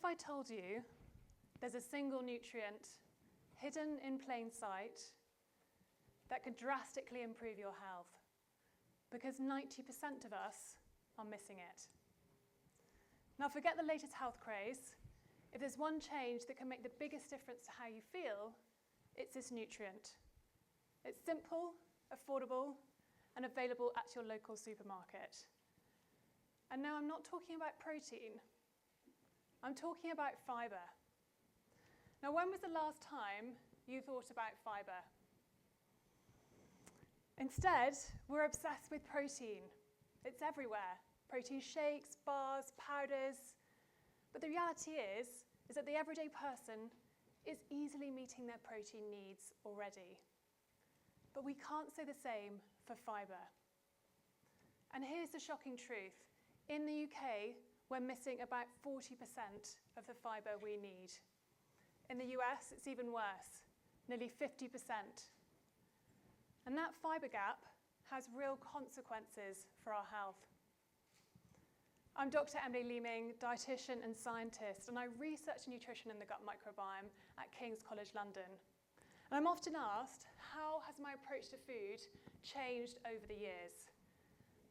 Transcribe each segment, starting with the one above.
if I told you there's a single nutrient hidden in plain sight that could drastically improve your health, because 90% of us are missing it? Now, forget the latest health craze. If there's one change that can make the biggest difference to how you feel, it's this nutrient. It's simple, affordable, and available at your local supermarket. And now I'm not talking about protein. I'm talking about fibre. Now, when was the last time you thought about fibre? Instead, we're obsessed with protein. It's everywhere. Protein shakes, bars, powders. But the reality is that the everyday person is easily meeting their protein needs already. But we can't say the same for fibre. And here's the shocking truth. In the UK, we're missing about 40% of the fibre we need. In the US, it's even worse, nearly 50%. And that fibre gap has real consequences for our health. I'm Dr. Emily Leeming, dietitian and scientist, and I research nutrition in the gut microbiome at King's College London. And I'm often asked, how has my approach to food changed over the years?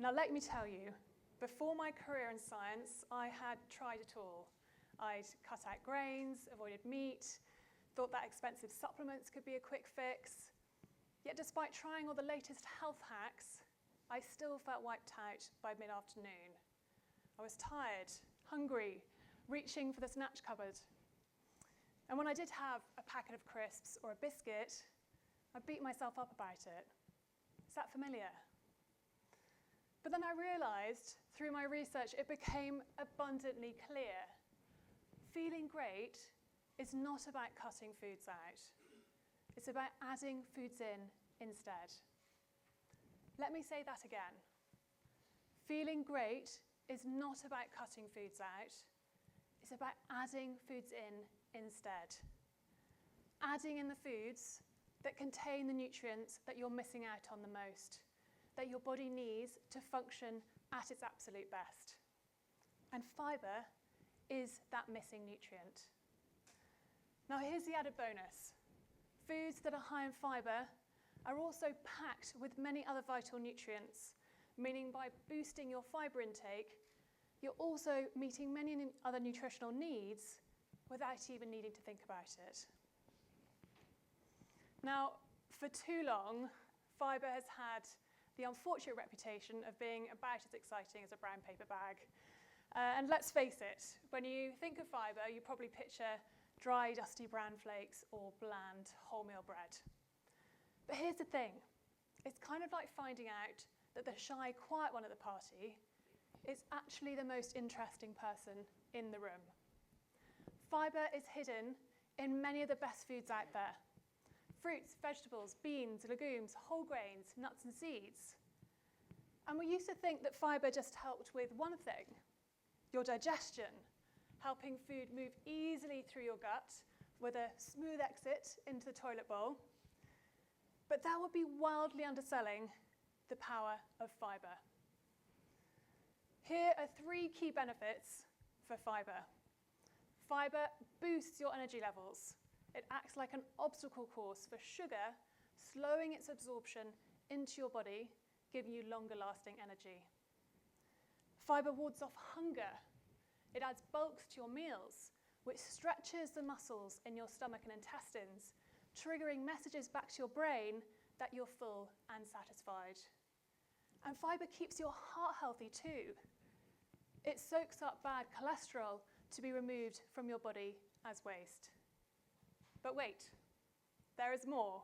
Now, let me tell you, before my career in science, I had tried it all. I'd cut out grains, avoided meat, thought that expensive supplements could be a quick fix. Yet despite trying all the latest health hacks, I still felt wiped out by mid-afternoon. I was tired, hungry, reaching for the snatch cupboard. And when I did have a packet of crisps or a biscuit, I beat myself up about it. Is that familiar? But then I realized, through my research, it became abundantly clear. Feeling great is not about cutting foods out. It's about adding foods in instead. Let me say that again. Feeling great is not about cutting foods out. It's about adding foods in instead. Adding in the foods that contain the nutrients that you're missing out on the most, that your body needs to function at its absolute best. And fibre is that missing nutrient. Now, here's the added bonus. Foods that are high in fibre are also packed with many other vital nutrients, meaning by boosting your fibre intake, you're also meeting many other nutritional needs without even needing to think about it. Now, for too long, fibre has had the unfortunate reputation of being about as exciting as a brown paper bag. And let's face it, when you think of fibre, you probably picture dry, dusty bran flakes or bland wholemeal bread. But here's the thing. It's kind of like finding out that the shy, quiet one at the party is actually the most interesting person in the room. Fibre is hidden in many of the best foods out there. Fruits, vegetables, beans, legumes, whole grains, nuts and seeds. And we used to think that fibre just helped with one thing, your digestion, helping food move easily through your gut with a smooth exit into the toilet bowl. But that would be wildly underselling the power of fibre. Here are 3 key benefits for fibre. Fibre boosts your energy levels. It acts like an obstacle course for sugar, slowing its absorption into your body, giving you longer-lasting energy. Fibre wards off hunger. It adds bulk to your meals, which stretches the muscles in your stomach and intestines, triggering messages back to your brain that you're full and satisfied. And fibre keeps your heart healthy too. It soaks up bad cholesterol to be removed from your body as waste. But wait, there is more.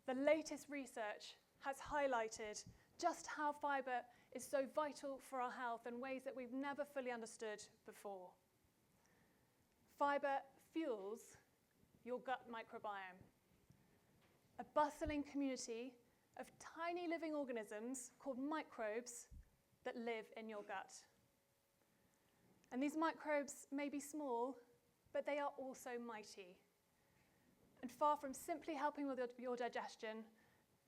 The latest research has highlighted just how fibre is so vital for our health in ways that we've never fully understood before. Fibre fuels your gut microbiome, a bustling community of tiny living organisms called microbes that live in your gut. And these microbes may be small, but they are also mighty. And far from simply helping with your digestion,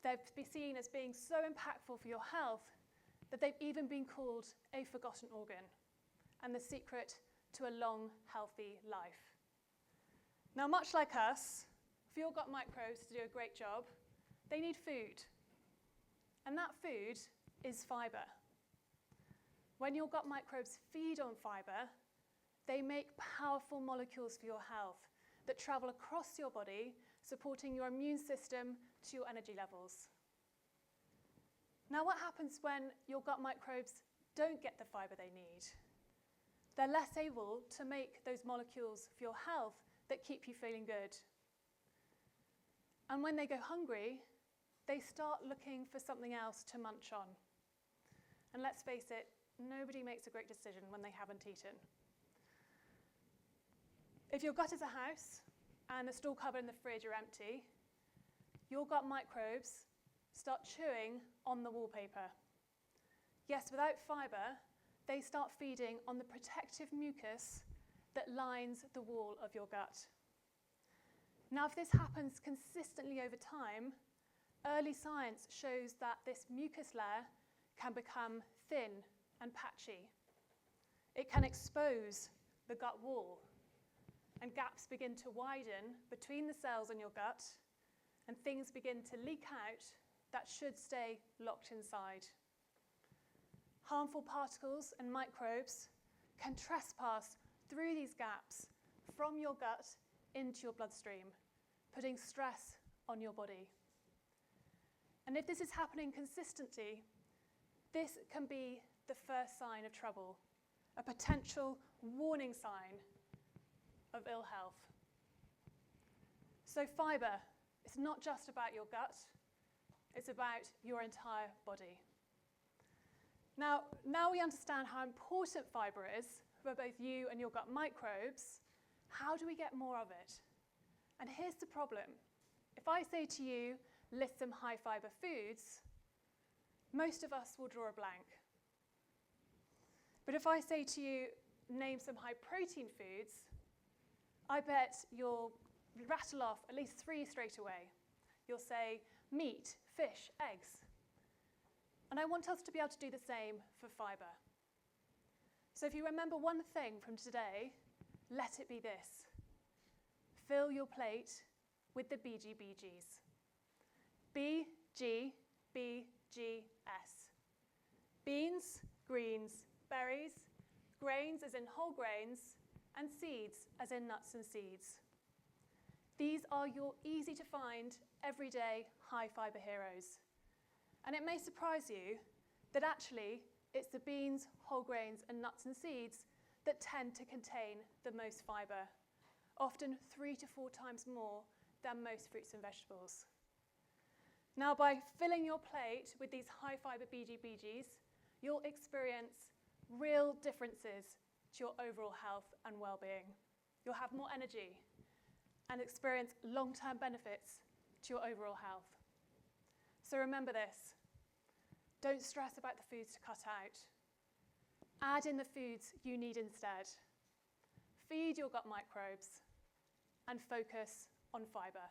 they've been seen as being so impactful for your health that they've even been called a forgotten organ, and the secret to a long, healthy life. Now, much like us, for your gut microbes to do a great job, they need food. And that food is fibre. When your gut microbes feed on fibre, they make powerful molecules for your health that travel across your body, supporting your immune system to your energy levels. Now, what happens when your gut microbes don't get the fibre they need? They're less able to make those molecules for your health that keep you feeling good. And when they go hungry, they start looking for something else to munch on. And let's face it, nobody makes a great decision when they haven't eaten. If your gut is a house and the store cupboard and the fridge are empty, your gut microbes start chewing on the wallpaper. Yes, without fibre, they start feeding on the protective mucus that lines the wall of your gut. Now, if this happens consistently over time, early science shows that this mucus layer can become thin and patchy. It can expose the gut wall, and gaps begin to widen between the cells in your gut, and things begin to leak out that should stay locked inside. Harmful particles and microbes can trespass through these gaps from your gut into your bloodstream, putting stress on your body. And if this is happening consistently, this can be the first sign of trouble, a potential warning sign of ill health. So fibre, it's not just about your gut, it's about your entire body. Now we understand how important fibre is for both you and your gut microbes. How do we get more of it? And here's the problem. If I say to you, list some high fibre foods, most of us will draw a blank. But if I say to you, name some high protein foods, I bet you'll rattle off at least 3 straight away. You'll say meat, fish, eggs. And I want us to be able to do the same for fibre. So if you remember one thing from today, let it be this. Fill your plate with the BGBGs. B, G, B, G, S. Beans, greens, berries, grains as in whole grains, and seeds as in nuts and seeds. These are your easy to find, everyday, high fibre heroes. And it may surprise you that actually it's the beans, whole grains, and nuts and seeds that tend to contain the most fibre, often 3 to 4 times more than most fruits and vegetables. Now, by filling your plate with these high fibre BGBGs, you'll experience real differences to your overall health and well-being. You'll have more energy and experience long-term benefits to your overall health. So remember this. Don't stress about the foods to cut out. Add in the foods you need instead. Feed your gut microbes and focus on fibre.